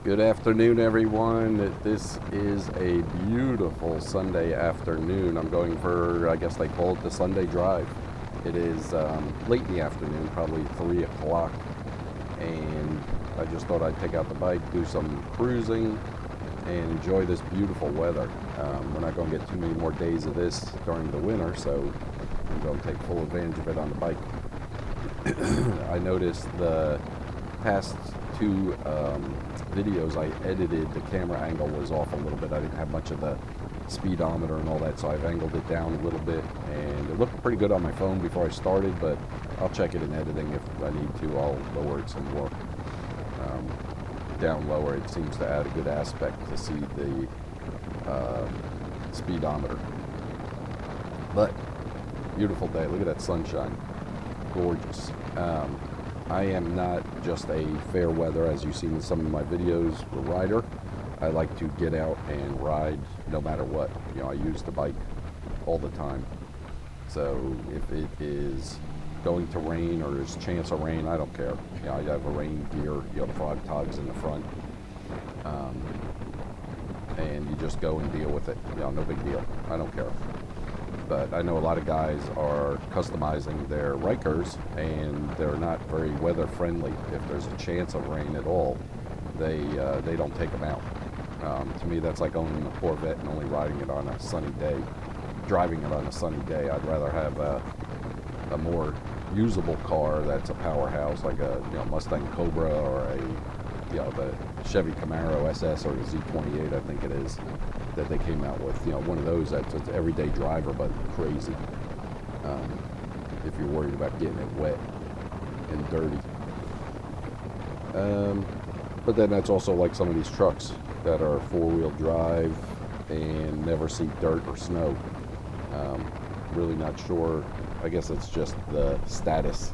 Good afternoon, everyone. This is a beautiful Sunday afternoon. I'm going for, I guess they call it the Sunday drive. It is late in the afternoon, probably 3 o'clock, and I just thought I'd take out the bike, do some cruising, and enjoy this beautiful weather. We're not going to get too many more days of this during the winter, so I'm going to take full advantage of it on the bike. I noticed the past two videos I edited, the camera angle was off a little bit. I didn't have much of the speedometer and all that, so I've angled it down a little bit, and it looked pretty good on my phone before I started, but I'll check it in editing if I need to. I'll lower it some more. Down lower, it seems to add a good aspect to see the speedometer. But beautiful day. Look at that sunshine. Gorgeous. I am not just a fair weather, as you've seen in some of my videos, a rider. I like to get out and ride no matter what. You know, I use the bike all the time. So if it is going to rain or there's a chance of rain, I don't care. You know, I have a rain gear, you know, the frog togs in the front. And you just go and deal with it. You know, no big deal. I don't care. But I know a lot of guys are customizing their Rykers, and they're not very weather friendly. If there's a chance of rain at all, they don't take them out. To me, that's like owning a Corvette and only riding it on a sunny day, driving it on a sunny day. I'd rather have a more usable car that's a powerhouse, like a Mustang Cobra or a the Chevy Camaro SS or the Z28, I think it is, that they came out with. One of those that's an everyday driver, but crazy. If you're worried about getting it wet and dirty. But then that's also like some of these trucks that are four-wheel drive and never see dirt or snow. Really not sure. I guess it's just the status,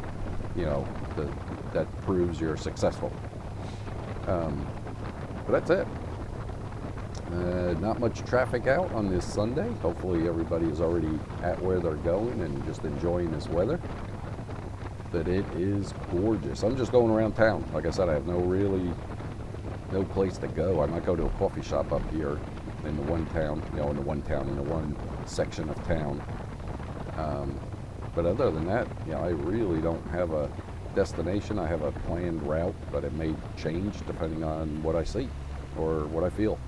that proves you're successful. But that's it. Not much traffic out on this Sunday. Hopefully everybody is already at where they're going and just enjoying this weather. But it is gorgeous. I'm just going around town. Like I said, I have no place to go. I might go to a coffee shop up here in the one section of town. But other than that, I really don't have a destination. I have a planned route, but it may change depending on what I see or what I feel.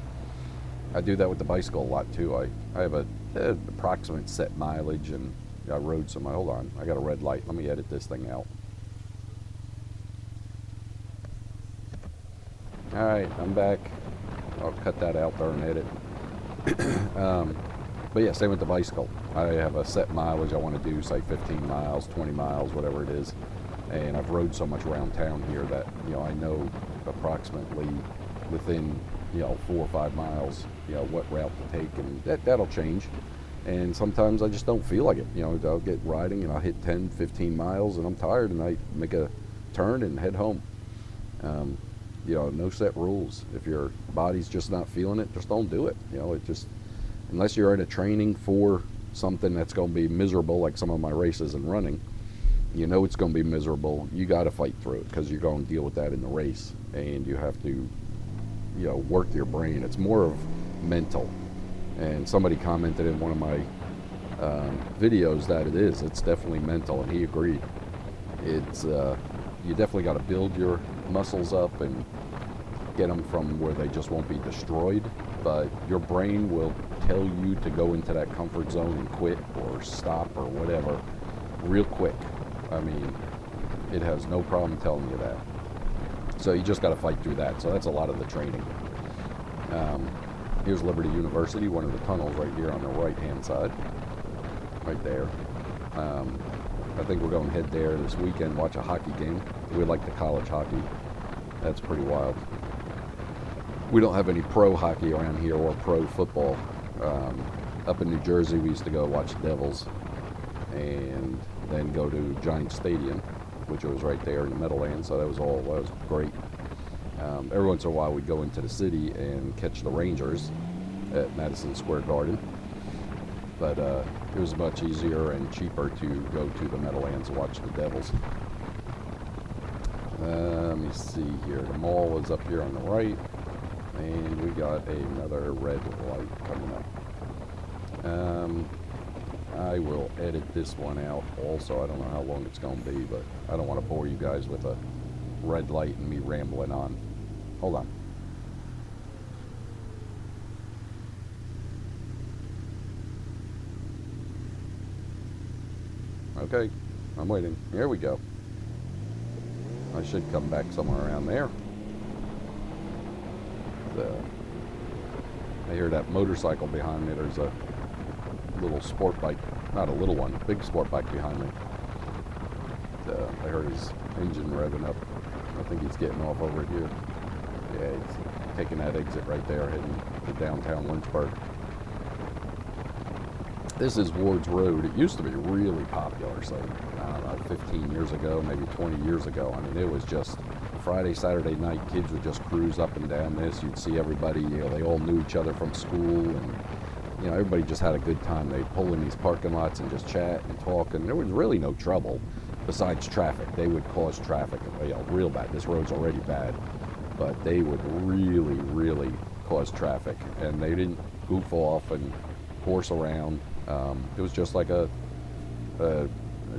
I do that with the bicycle a lot too. I have an approximate set mileage, and I rode some. Hold on, I got a red light. Let me edit this thing out. All right, I'm back. I'll cut that out there and edit. But yeah, same with the bicycle. I have a set mileage I want to do, say 15 miles, 20 miles, whatever it is. And I've rode so much around town here that, I know approximately within, 4 or 5 miles, what route to take, and that'll change. And sometimes I just don't feel like it. I'll get riding and I'll hit 10, 15 miles and I'm tired and I make a turn and head home. No set rules. If your body's just not feeling it, just don't do it. It just, unless you're in a training for something that's going to be miserable, like some of my races and running, it's going to be miserable. You got to fight through it because you're going to deal with that in the race, and you have to, work your brain. It's more of mental. And somebody commented in one of my videos that it's definitely mental, and he agreed. It's you definitely got to build your muscles up and get them from where they just won't be destroyed, but your brain will tell you to go into that comfort zone and quit or stop or whatever real quick. I mean, it has no problem telling you that. So you just got to fight through that. So that's a lot of the training. Here's Liberty University, one of the tunnels right here on the right-hand side, right there. I think we're going to head there this weekend, watch a hockey game. We like the college hockey. That's pretty wild. We don't have any pro hockey around here or pro football. Up in New Jersey, we used to go watch the Devils and then go to Giant Stadium, which was right there in the Meadowlands. So that was great. Every once in a while, we'd go into the city and catch the Rangers at Madison Square Garden. But it was much easier and cheaper to go to the Meadowlands and watch the Devils. Let me see here. The mall is up here on the right. And we got another red light coming up. I will edit this one out also. I don't know how long it's going to be, but I don't want to bore you guys with a red light and me rambling on. Hold on. Okay, I'm waiting. Here we go. I should come back somewhere around there. I hear that motorcycle behind me. There's a little sport bike, not a little one, big sport bike behind me. I heard his engine revving up. I think he's getting off over here. Yeah, he's taking that exit right there, heading to downtown Lynchburg. This is Ward's Road. It used to be really popular, say, I don't know, 15 years ago, maybe 20 years ago. I mean, it was just Friday, Saturday night, kids would just cruise up and down this. You'd see everybody, they all knew each other from school, and, everybody just had a good time. They'd pull in these parking lots and just chat and talk, and there was really no trouble besides traffic. They would cause traffic, real bad. This road's already bad, but they would really, really cause traffic, and they didn't goof off and horse around. It was just like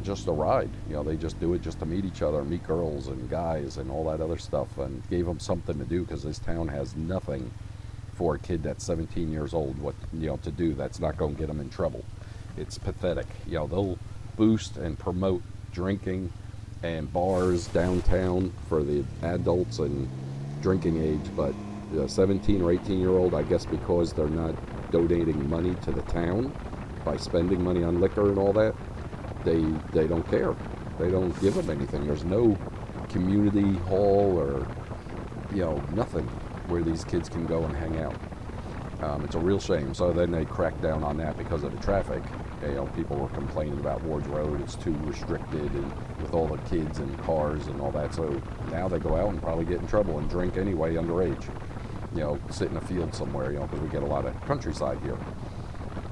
just a ride. They just do it just to meet each other, meet girls and guys and all that other stuff, and gave them something to do, because this town has nothing for a kid that's 17 years old to do that's not going to get them in trouble. It's pathetic. They'll boost and promote drinking and bars downtown for the adults and drinking age, but 17 or 18-year-old, I guess because they're not donating money to the town by spending money on liquor and all that, they don't care. They don't give them anything. There's no community hall or nothing where these kids can go and hang out. It's a real shame. So then they cracked down on that because of the traffic. People were complaining about Ward's Road. It's too restricted, and with all the kids and cars and all that. So now they go out and probably get in trouble and drink anyway underage. Sit in a field somewhere, because we get a lot of countryside here.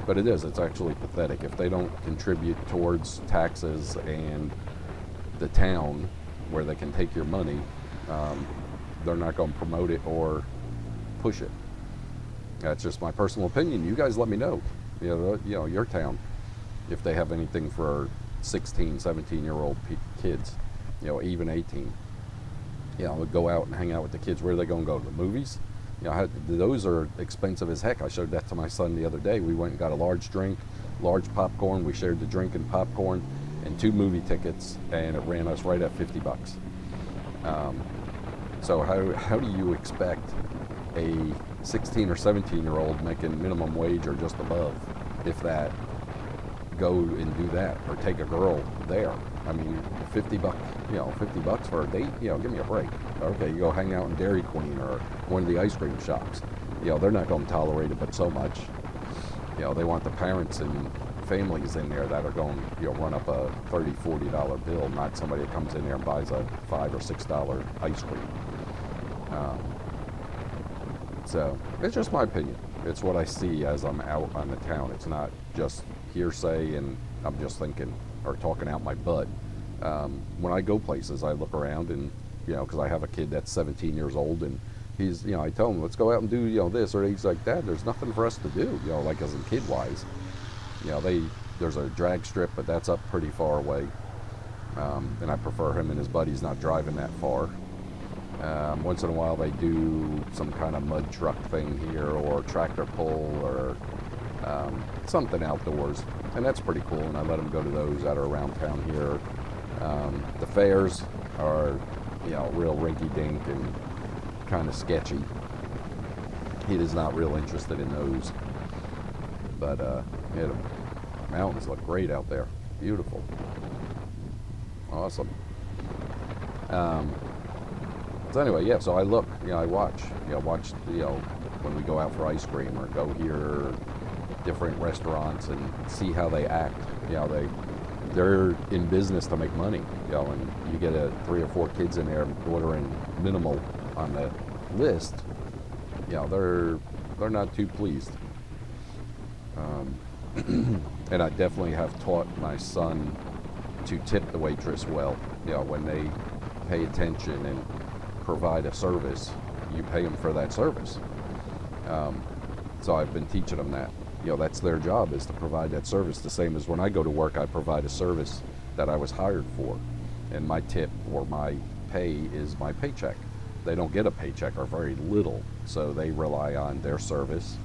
But it's actually pathetic. If they don't contribute towards taxes and the town where they can take your money, they're not going to promote it or push it. That's just my personal opinion. You guys let me know, your town, if they have anything for 16, 17-year-old kids, even 18. Go out and hang out with the kids. Where are they going to go? To the movies? Those are expensive as heck. I showed that to my son the other day. We went and got a large drink, large popcorn. We shared the drink and popcorn and 2 movie tickets, and it ran us right at $50. So how do you expect a 16 or 17-year-old making minimum wage or just above, if that, go and do that, or take a girl there? I mean, $50, $50 for a date, give me a break. Okay, you go hang out in Dairy Queen or one of the ice cream shops. They're not going to tolerate it but so much. They want the parents and families in there that are going, run up a $30, $40 bill, not somebody that comes in there and buys a $5 or $6 ice cream. So it's just my opinion. It's what I see as I'm out on the town. It's not just hearsay and I'm just thinking or talking out my butt. When I go places, I look around and, because I have a kid that's 17 years old, and he's, I tell him, let's go out and do, this, or he's like, Dad, there's nothing for us to do, like as in kid-wise. There's a drag strip, but that's up pretty far away. And I prefer him and his buddies not driving that far. Once in a while they do some kind of mud truck thing here, or tractor pull, or something outdoors, and that's pretty cool, and I let them go to those that are around town here. The fairs are, real rinky-dink and kind of sketchy. He is not real interested in those, but the mountains look great out there. Beautiful. Awesome. So anyway, so I look, I watch, when we go out for ice cream or go here, different restaurants, and see how they act. They're in business to make money, and you get 3 or 4 kids in there ordering minimal on the list, they're not too pleased. And I definitely have taught my son to tip the waitress well, when they pay attention and provide a service. you pay them for that service. So I've been teaching them that. That's their job, is to provide that service. The same as when I go to work, I provide a service that I was hired for. And my tip or my pay is my paycheck. They don't get a paycheck, or very little, so they rely on their service.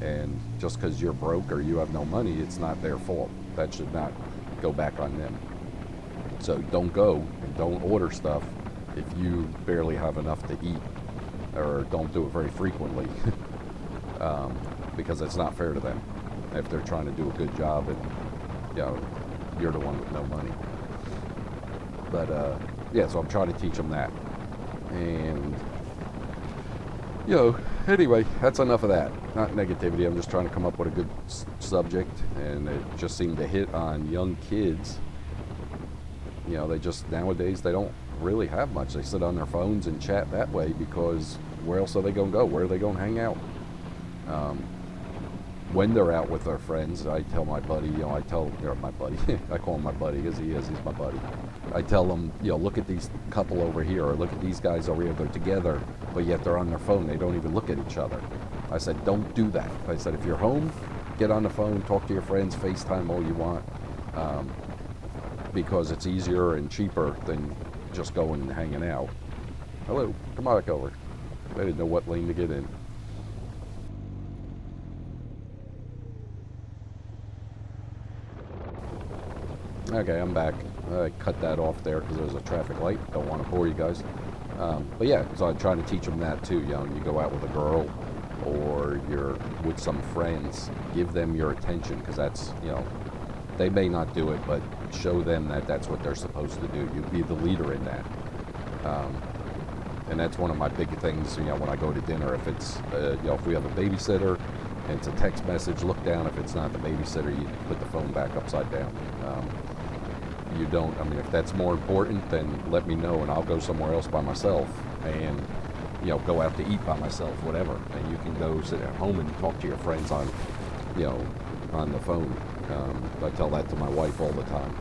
And just because you're broke or you have no money, it's not their fault. That should not go back on them. So don't go and don't order stuff if you barely have enough to eat, or don't do it very frequently. Because it's not fair to them if they're trying to do a good job and you're the one with no money. But yeah, so I'm trying to teach them that. And anyway, that's enough of that. Not negativity. I'm just trying to come up with a good subject, and it just seemed to hit on young kids. They just, nowadays, they don't really have much. They sit on their phones and chat that way, because where else are they going to go? Where are they going to hang out? When they're out with their friends, I tell my buddy, my buddy, I call him my buddy because he's my buddy. I tell them, look at these couple over here, or look at these guys over here. They're together, but yet they're on their phone. They don't even look at each other. I said, don't do that. I said, if you're home, get on the phone, talk to your friends, FaceTime all you want, because it's easier and cheaper than just going and hanging out. Hello, come on back over. I didn't know what lane to get in. Okay, I'm back. I cut that off there because there's a traffic light. Don't want to bore you guys. But yeah, so I'm trying to teach them that too. You go out with a girl, or you're with some friends, give them your attention, because that's, they may not do it, but show them that that's what they're supposed to do. You be the leader in that. And that's one of my big things, when I go to dinner. If it's, if we have a babysitter and it's a text message, look down. If it's not the babysitter, you put the phone back upside down. If that's more important, then let me know, and I'll go somewhere else by myself, and go out to eat by myself, whatever. And you can go sit at home and talk to your friends on the phone. I tell that to my wife all the time.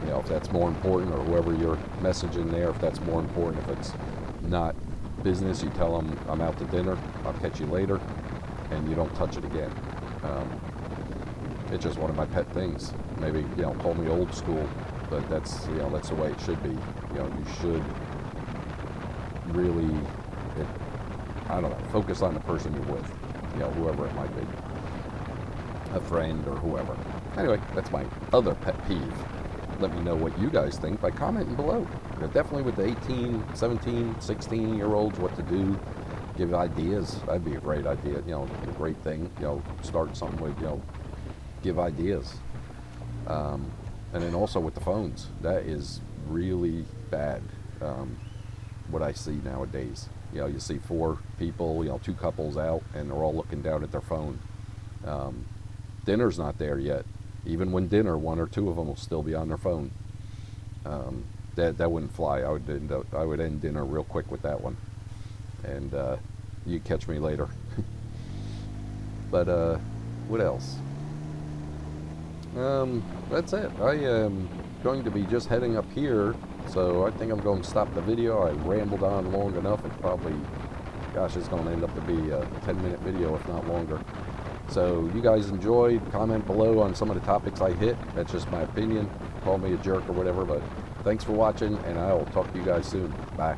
If that's more important, or whoever you're messaging there, if that's more important, if it's not business, you tell them, I'm out to dinner, I'll catch you later, and you don't touch it again. It's just one of my pet things. Maybe, call me old school, but that's the way it should be. You should really, focus on the person you're with, whoever it might be, a friend or whoever. Anyway, that's my other pet peeve. Let me know what you guys think by commenting below. Definitely with the 18, 17, 16-year-olds, what to do. Give ideas. That'd be a great idea. A great thing. Start something with, give ideas. And then also with the phones, that is really bad. What I see nowadays, you see 4 people, 2 couples out, and they're all looking down at their phone. Dinner's not there yet. Even when dinner, 1 or 2 of them will still be on their phone. That wouldn't fly. I would end dinner real quick with that one. And you catch me later. But what else? That's it. I am going to be just heading up here, so I think I'm going to stop the video. I rambled on long enough. It's probably, it's going to end up to be a 10-minute video, if not longer. So you guys enjoyed, comment below on some of the topics I hit. That's just my opinion. Call me a jerk or whatever, but thanks for watching, and I'll talk to you guys soon. Bye.